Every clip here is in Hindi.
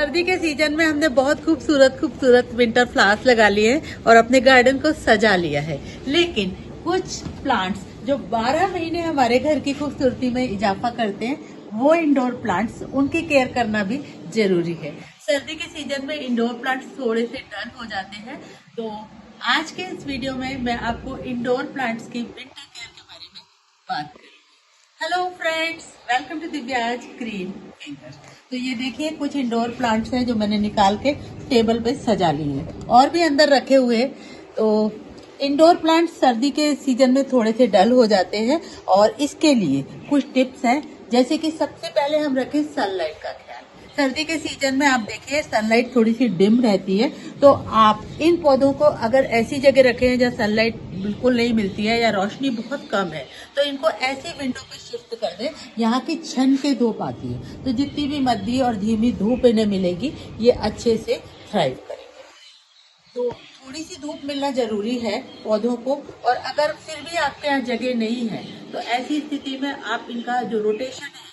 सर्दी के सीजन में हमने बहुत खूबसूरत खूबसूरत विंटर फ्लावर्स लगा लिए हैं और अपने गार्डन को सजा लिया है। लेकिन कुछ प्लांट्स जो 12 महीने हमारे घर की खूबसूरती में इजाफा करते हैं, वो इंडोर प्लांट्स, उनकी केयर करना भी जरूरी है। सर्दी के सीजन में इंडोर प्लांट्स थोड़े से डल हो जाते हैं, तो आज के इस वीडियो में मैं आपको इंडोर प्लांट्स की विंटर केयर के बारे में बात करूंगी। Hello friends, welcome to Divya's green finger. तो ये देखिए कुछ इंडोर प्लांट्स हैं जो मैंने निकाल के टेबल पे सजा लिए हैं और भी अंदर रखे हुए हैं। तो इंडोर प्लांट्स सर्दी के सीजन में थोड़े से डल हो जाते हैं और इसके लिए कुछ टिप्स हैं, जैसे कि सबसे पहले हम रखें सनलाइट का ख्याल। सर्दी के सीजन में आप देखिए सनलाइट थोड़ी सी डिम रहती है, तो आप इन पौधों को अगर ऐसी जगह रखें जहाँ सनलाइट बिल्कुल नहीं मिलती है या रोशनी बहुत कम है, तो इनको ऐसी विंडो पे शिफ्ट कर दें यहाँ की छन के धूप आती है, तो जितनी भी मद्दी और धीमी धूप इन्हें मिलेगी ये अच्छे से थ्राइव करेंगे। तो थोड़ी सी धूप मिलना जरूरी है पौधों को, और अगर फिर भी आपके यहाँ जगह नहीं है तो ऐसी स्थिति में आप इनका जो रोटेशन है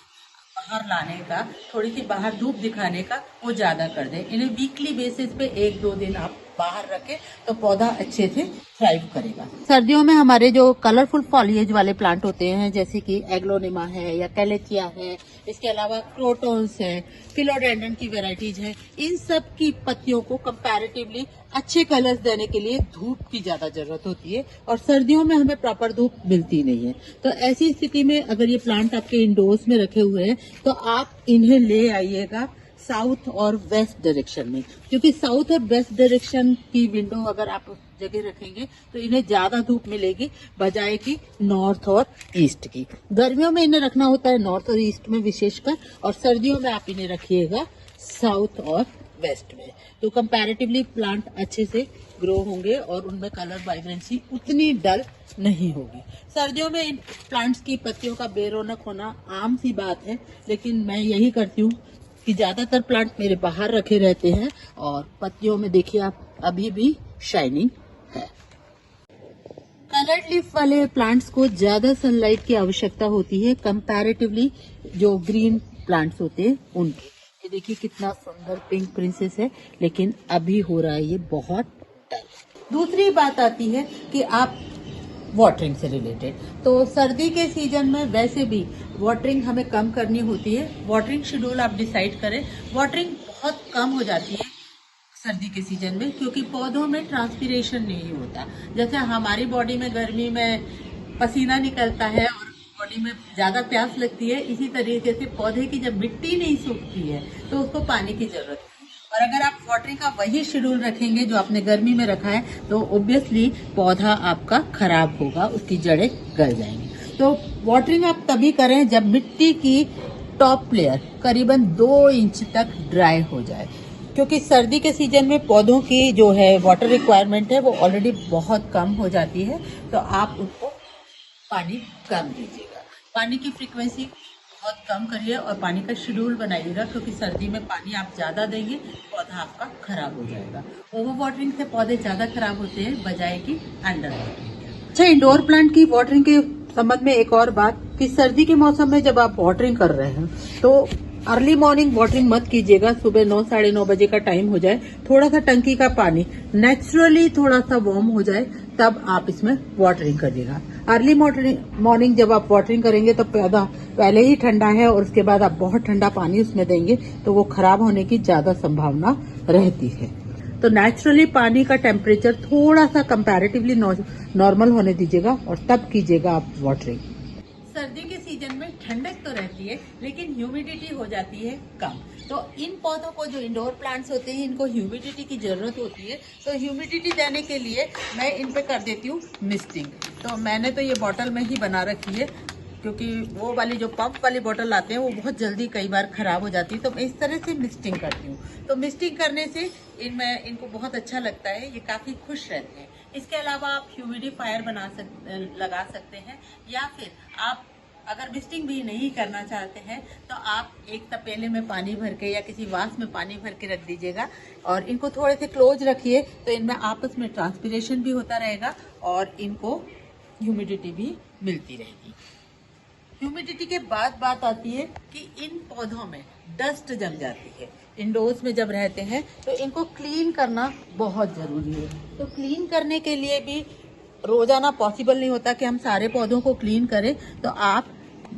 बाहर लाने का, थोड़ी सी बाहर धूप दिखाने का, वो ज्यादा कर दें। इन्हें वीकली बेसिस पे 1-2 दिन आप बाहर रखें तो पौधा अच्छे से थ्राइव करेगा। सर्दियों में हमारे जो कलरफुल फॉलिएज वाले प्लांट होते हैं, जैसे कि एग्लोनिमा है या कैलेचिया है, इसके अलावा क्रोटोन्स है, फिलोडेंड्रन की वेराइटीज है, इन सब की पत्तियों को कंपैरेटिवली अच्छे कलर्स देने के लिए धूप की ज्यादा जरूरत होती है और सर्दियों में हमें प्रॉपर धूप मिलती नहीं है। तो ऐसी स्थिति में अगर ये प्लांट आपके इंडोर्स में रखे हुए हैं तो आप इन्हें ले आइएगा साउथ और वेस्ट डायरेक्शन में, क्योंकि साउथ और वेस्ट डायरेक्शन की विंडो अगर आप उस जगह रखेंगे तो इन्हें ज्यादा धूप मिलेगी बजाय कि नॉर्थ और ईस्ट की। गर्मियों में इन्हें रखना होता है नॉर्थ और ईस्ट में विशेषकर, और सर्दियों में आप इन्हें रखिएगा साउथ और वेस्ट में। तो कंपैरेटिवली प्लांट अच्छे से ग्रो होंगे और उनमें कलर वाइब्रेंसी उतनी डल नहीं होगी। सर्दियों में इन प्लांट्स की पत्तियों का बेरौनक होना आम सी बात है, लेकिन मैं यही करती हूँ कि ज्यादातर प्लांट मेरे बाहर रखे रहते हैं और पत्तियों में देखिए आप अभी भी शाइनिंग है। कलर्ड लीफ वाले प्लांट्स को ज्यादा सनलाइट की आवश्यकता होती है कंपैरेटिवली जो ग्रीन प्लांट्स होते हैं उनकी। ये देखिए कितना सुंदर पिंक प्रिंसेस है, लेकिन अभी हो रहा है ये बहुत डल। दूसरी बात आती है कि आप वाटरिंग से रिलेटेड, तो सर्दी के सीजन में वैसे भी वाटरिंग हमें कम करनी होती है। वाटरिंग शेड्यूल आप डिसाइड करें। वाटरिंग बहुत कम हो जाती है सर्दी के सीजन में, क्योंकि पौधों में ट्रांसपीरेशन नहीं होता। जैसे हमारी बॉडी में गर्मी में पसीना निकलता है और बॉडी में ज्यादा प्यास लगती है, इसी तरीके से पौधे की जब मिट्टी नहीं सूखती है तो उसको पानी की जरूरत है। और अगर आप वाटरिंग का वही शेड्यूल रखेंगे जो आपने गर्मी में रखा है, तो ऑब्वियसली पौधा आपका खराब होगा, उसकी जड़ें गल जाएंगी। तो वाटरिंग आप तभी करें जब मिट्टी की टॉप लेयर करीबन 2 इंच तक ड्राई हो जाए, क्योंकि सर्दी के सीजन में पौधों की जो है वाटर रिक्वायरमेंट है वो ऑलरेडी बहुत कम हो जाती है। तो आप उनको पानी कम दीजिएगा, पानी की फ्रीक्वेंसी बहुत कम करिए और पानी का शेड्यूल बनाइएगा, क्योंकि सर्दी में पानी आप ज्यादा देंगे पौधा आपका खराब हो जाएगा। ओवर वाटरिंग से पौधे ज्यादा खराब होते हैं बजाय कि अंडर वाटरिंग। अच्छा, इंडोर प्लांट की वाटरिंग के संबंध में एक और बात कि सर्दी के मौसम में जब आप वाटरिंग कर रहे हैं तो अर्ली मॉर्निंग वाटरिंग मत कीजिएगा। सुबह 9-9:30 बजे का टाइम हो जाए, थोड़ा सा टंकी का पानी नेचुरली थोड़ा सा वार्म हो जाए, तब आप इसमें वाटरिंग करिएगा। अर्ली मॉर्निंग जब आप वाटरिंग करेंगे तो पौधा पहले ही ठंडा है और उसके बाद आप बहुत ठंडा पानी उसमें देंगे तो वो खराब होने की ज्यादा संभावना रहती है। तो नेचुरली पानी का टेम्परेचर थोड़ा सा कंपैरेटिवली नॉर्मल होने दीजिएगा और तब कीजिएगा आप वाटरिंग। सर्दी के सीजन में ठंडक तो रहती है लेकिन ह्यूमिडिटी हो जाती है कम, तो इन पौधों को जो इंडोर प्लांट्स होते हैं इनको ह्यूमिडिटी की जरूरत होती है। तो ह्यूमिडिटी देने के लिए मैं इन पे कर देती हूँ मिस्टिंग। तो मैंने तो ये बॉटल में ही बना रखी है, क्योंकि वो वाली जो पंप वाली बोतल आते हैं वो बहुत जल्दी कई बार खराब हो जाती है, तो मैं इस तरह से मिस्टिंग करती हूँ। तो मिस्टिंग करने से इनको बहुत अच्छा लगता है, ये काफी खुश रहते हैं। इसके अलावा आप ह्यूमिडिफायर लगा सकते हैं, या फिर आप अगर मिस्टिंग भी नहीं करना चाहते हैं तो आप एक तपेले में पानी भर के या किसी वास में पानी भर के रख दीजिएगा और इनको थोड़े से क्लोज रखिए, तो इनमें आपस में ट्रांसपीरेशन भी होता रहेगा और इनको ह्यूमिडिटी भी मिलती रहेगी। ह्यूमिडिटी के बाद बात आती है कि इन पौधों में डस्ट जम जाती है। इंडोर्स में जब रहते हैं तो इनको क्लीन करना बहुत ज़रूरी है। तो क्लीन करने के लिए भी रोज़ाना पॉसिबल नहीं होता कि हम सारे पौधों को क्लीन करें, तो आप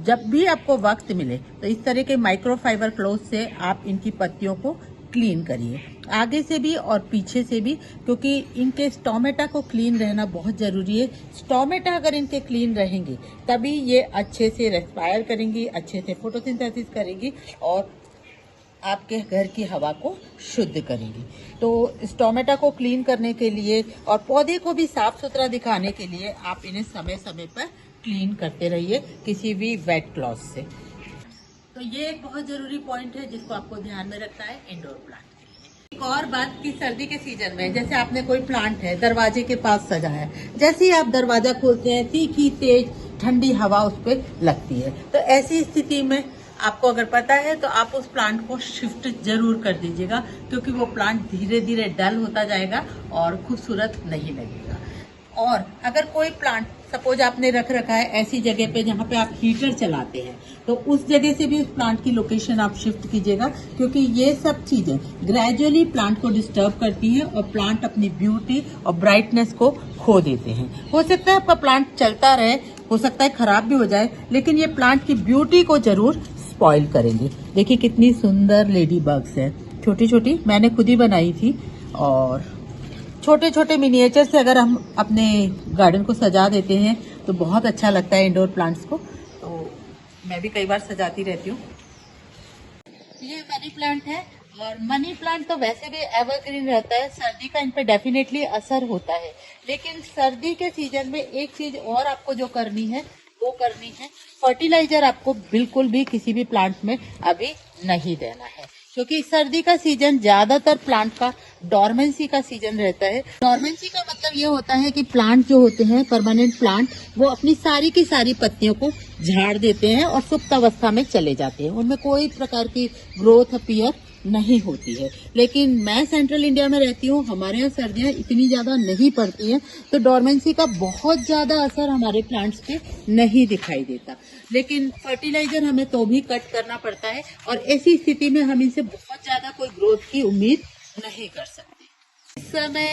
जब भी आपको वक्त मिले तो इस तरह के माइक्रोफाइबर क्लॉथ से आप इनकी पत्तियों को क्लीन करिए, आगे से भी और पीछे से भी, क्योंकि इनके स्टोमेटा को क्लीन रहना बहुत ज़रूरी है। स्टोमेटा अगर इनके क्लीन रहेंगे तभी ये अच्छे से रेस्पायर करेंगी, अच्छे से फोटोसिंथेसिस करेंगी और आपके घर की हवा को शुद्ध करेंगी। तो स्टोमेटा को क्लीन करने के लिए और पौधे को भी साफ सुथरा दिखाने के लिए आप इन्हें समय समय पर क्लीन करते रहिए किसी भी वेट क्लॉथ से। तो ये एक बहुत ज़रूरी पॉइंट है जिसको आपको ध्यान में रखना है इंडोर प्लांट के लिए। एक और बात कि सर्दी के सीजन में जैसे आपने कोई प्लांट है दरवाजे के पास सजाया है, जैसे ही आप दरवाजा खोलते हैं तीखी तेज ठंडी हवा उस पर लगती है। तो ऐसी स्थिति में आपको अगर पता है तो आप उस प्लांट को शिफ्ट जरूर कर दीजिएगा, क्योंकि वो प्लांट धीरे धीरे डल होता जाएगा और खूबसूरत नहीं लगेगा। और अगर कोई प्लांट सपोज आपने रख रखा है ऐसी जगह पे जहाँ पे आप हीटर चलाते हैं, तो उस जगह से भी उस प्लांट की लोकेशन आप शिफ्ट कीजिएगा, क्योंकि ये सब चीजें ग्रेजुअली प्लांट को डिस्टर्ब करती हैं और प्लांट अपनी ब्यूटी और ब्राइटनेस को खो देते हैं। हो सकता है आपका प्लांट चलता रहे, हो सकता है खराब भी हो जाए, लेकिन ये प्लांट की ब्यूटी को जरूर स्पॉइल करेंगे। देखिए कितनी सुंदर लेडी बग्स है, छोटी छोटी, मैंने खुद ही बनाई थी। और छोटे छोटे मिनिएचर से अगर हम अपने गार्डन को सजा देते हैं तो बहुत अच्छा लगता है इंडोर प्लांट्स को। तो मैं भी कई बार सजाती रहती हूँ। ये मनी प्लांट है और मनी प्लांट तो वैसे भी एवरग्रीन रहता है, सर्दी का इन पे डेफिनेटली असर होता है। लेकिन सर्दी के सीजन में एक चीज और आपको जो करनी है वो करनी है, फर्टिलाइजर आपको बिल्कुल भी किसी भी प्लांट में अभी नहीं देना है, क्योंकि सर्दी का सीजन ज्यादातर प्लांट का डॉर्मेंसी का सीजन रहता है। डॉर्मेंसी का मतलब ये होता है कि प्लांट जो होते हैं परमानेंट प्लांट, वो अपनी सारी की सारी पत्तियों को झाड़ देते हैं और सुप्त अवस्था में चले जाते हैं, उनमें कोई प्रकार की ग्रोथ अपीयर नहीं होती है। लेकिन मैं सेंट्रल इंडिया में रहती हूँ, हमारे यहाँ सर्दियाँ इतनी ज्यादा नहीं पड़ती हैं, तो डॉर्मेंसी का बहुत ज्यादा असर हमारे प्लांट्स पे नहीं दिखाई देता। लेकिन फर्टिलाइजर हमें तो भी कट करना पड़ता है और ऐसी स्थिति में हम इनसे बहुत ज्यादा कोई ग्रोथ की उम्मीद नहीं कर सकते। इस समय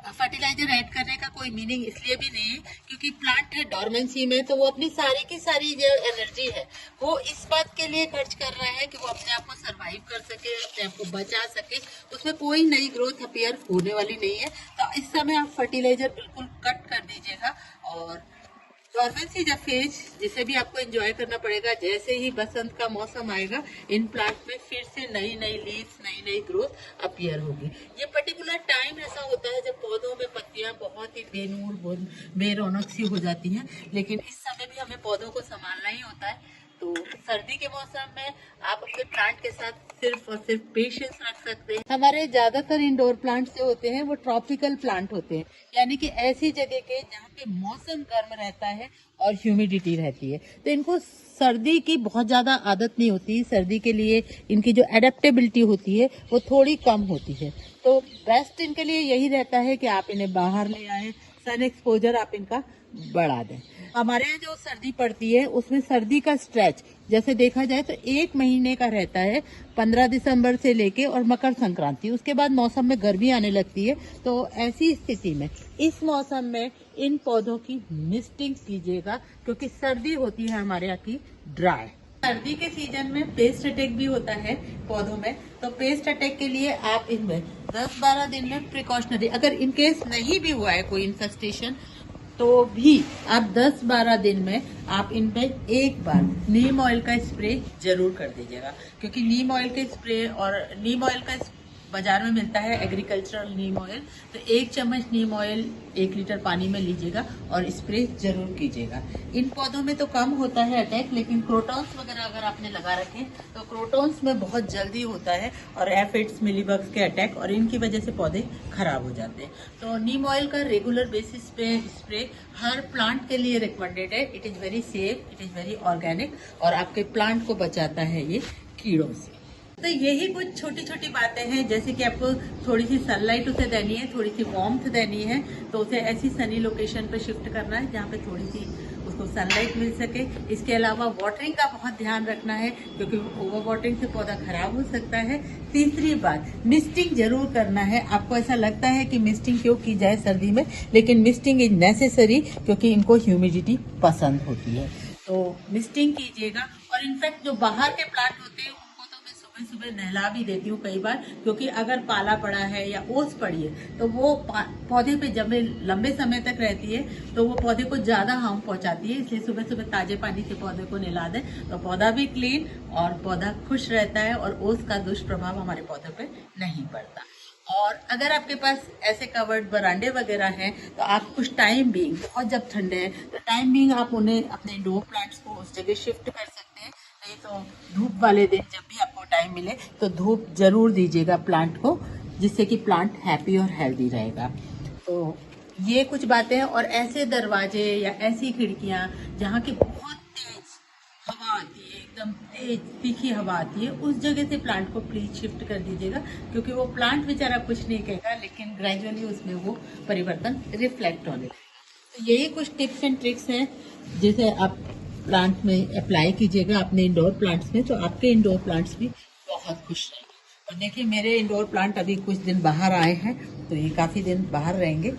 फर्टिलाइजर ऐड करने का कोई मीनिंग इसलिए भी नहीं है क्योंकि प्लांट है डॉर्मेंसी में, तो वो अपनी सारी की सारी जो एनर्जी है वो इस बात के लिए खर्च कर रहा है कि वो अपने आप को सरवाइव कर सके, अपने आप को बचा सके। उसमें कोई नई ग्रोथ अपीयर होने वाली नहीं है। तो इस समय आप फर्टिलाइजर बिल्कुल कट कर दीजिएगा और डॉर्मेंसी जब फेज जिसे भी आपको एंजॉय करना पड़ेगा, जैसे ही बसंत का मौसम आएगा इन प्लांट में फिर से नई नई लीव्स, नई नई ग्रोथ अपीयर होगी। ये पर्टिकुलर टाइम ऐसा होता है जब पौधों में पत्तियां बहुत ही बेनूर बेरौनक सी हो जाती हैं, लेकिन इस समय भी हमें पौधों को संभालना ही होता है। तो सर्दी के मौसम में आप अपने प्लांट के साथ सिर्फ और सिर्फ पेशेंस रख सकते हैं। हमारे ज्यादातर इंडोर प्लांट्स जो होते हैं वो ट्रॉपिकल प्लांट होते हैं, यानी कि ऐसी जगह के जहाँ पे मौसम गर्म रहता है और ह्यूमिडिटी रहती है। तो इनको सर्दी की बहुत ज्यादा आदत नहीं होती, सर्दी के लिए इनकी जो एडेप्टेबिलिटी होती है वो थोड़ी कम होती है। तो बेस्ट इनके लिए यही रहता है कि आप इन्हें बाहर ले आए, सन एक्सपोजर आप इनका बढ़ा दें। हमारे यहाँ जो सर्दी पड़ती है उसमें सर्दी का स्ट्रेच जैसे देखा जाए तो 1 महीने का रहता है, 15 दिसंबर से लेके और मकर संक्रांति। उसके बाद मौसम में गर्मी आने लगती है। तो ऐसी स्थिति में इस मौसम में इन पौधों की मिस्टिंग कीजिएगा, क्योंकि सर्दी होती है हमारे यहाँ की ड्राई। सर्दी के सीजन में पेस्ट अटैक भी होता है पौधों में। तो पेस्ट अटैक के लिए आप इनमें 10-12 दिन में प्रिकॉशनरी, अगर इनकेस नहीं भी हुआ है कोई इन्फेस्टेशन, तो भी आप 10-12 दिन में आप इन पे एक बार नीम ऑयल का स्प्रे जरूर कर दीजिएगा, क्योंकि नीम ऑयल के स्प्रे और नीम ऑयल का बाजार में मिलता है एग्रीकल्चरल नीम ऑयल। तो 1 चम्मच नीम ऑयल 1 लीटर पानी में लीजिएगा और स्प्रे जरूर कीजिएगा। इन पौधों में तो कम होता है अटैक, लेकिन क्रोटॉन्स वगैरह अगर आपने लगा रखे तो क्रोटॉन्स में बहुत जल्दी होता है और एफिड्स, मिलीबग्स के अटैक, और इनकी वजह से पौधे खराब हो जाते हैं। तो नीम ऑयल का रेगुलर बेसिस पे स्प्रे हर प्लांट के लिए रिकमेंडेड है। It is very safe, it is very organic और आपके प्लांट को बचाता है ये कीड़ों से। तो यही कुछ छोटी छोटी बातें हैं, जैसे कि आपको थोड़ी सी सनलाइट उसे देनी है, थोड़ी सी वार्मथ देनी है, तो उसे ऐसी सनी लोकेशन पे शिफ्ट करना है जहाँ पे थोड़ी सी उसको सनलाइट मिल सके। इसके अलावा वाटरिंग का बहुत ध्यान रखना है, क्योंकि ओवर वाटरिंग से पौधा खराब हो सकता है। तीसरी बात, मिस्टिंग जरूर करना है। आपको ऐसा लगता है कि मिस्टिंग क्यों की जाए सर्दी में, लेकिन मिस्टिंग इज नेसेसरी, क्योंकि इनको ह्यूमिडिटी पसंद होती है। तो मिस्टिंग कीजिएगा। और इनफैक्ट जो बाहर के प्लांट होते हैं उनको तो मैं सुबह सुबह नहला भी देती हूँ कई बार, क्योंकि अगर पाला पड़ा है या ओस पड़ी है तो वो पौधे पे जब लंबे समय तक रहती है तो वो पौधे को ज्यादा हार्म पहुंचाती है। इसलिए सुबह सुबह ताजे पानी से पौधे को नहला दें तो पौधा भी क्लीन और पौधा खुश रहता है, और ओस का दुष्प्रभाव हमारे पौधे पे नहीं पड़ता। और अगर आपके पास ऐसे कवर्ड बरांडे वगैरह हैं तो आप कुछ टाइम बीइंग, बहुत जब ठंडे हैं तो टाइम बीइंग आप उन्हें अपने इंडोर प्लांट्स को उस जगह शिफ्ट कर सकते हैं। नहीं तो धूप वाले दिन जब भी आपको टाइम मिले तो धूप जरूर दीजिएगा प्लांट को, जिससे कि प्लांट हैप्पी और हेल्दी रहेगा। तो ये कुछ बातें हैं। और ऐसे दरवाजे या ऐसी खिड़कियां जहाँ की बहुत तेज हवा आती है, एकदम तेज तीखी हवा आती है, उस जगह से प्लांट को प्लीज शिफ्ट कर दीजिएगा, क्योंकि वो प्लांट बेचारा कुछ नहीं कहेगा, लेकिन ग्रेजुअली उसमें वो परिवर्तन रिफ्लेक्ट होने लगेगा। तो यही कुछ टिप्स एंड ट्रिक्स हैं जिसे आप प्लांट में अप्लाई कीजिएगा अपने इंडोर प्लांट्स में, तो आपके इंडोर प्लांट्स भी बहुत खुश रहेंगे। और देखिए मेरे इंडोर प्लांट अभी कुछ दिन बाहर आए हैं, तो ये काफी दिन बाहर रहेंगे,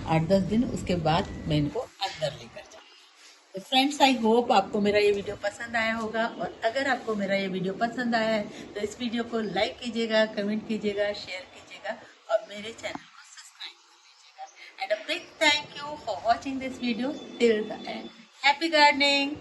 8-10 दिन, उसके बाद मैं इनको अंदर लेकर जाऊंगी। तो फ्रेंड्स, आई होप आपको मेरा ये वीडियो पसंद आया होगा। और अगर आपको मेरा ये वीडियो पसंद आया है तो इस वीडियो को लाइक कीजिएगा, कमेंट कीजिएगा, शेयर कीजिएगा और मेरे चैनल को सब्सक्राइब कर लीजिएगा। And a big thank you for watching this video till the end. Happy gardening.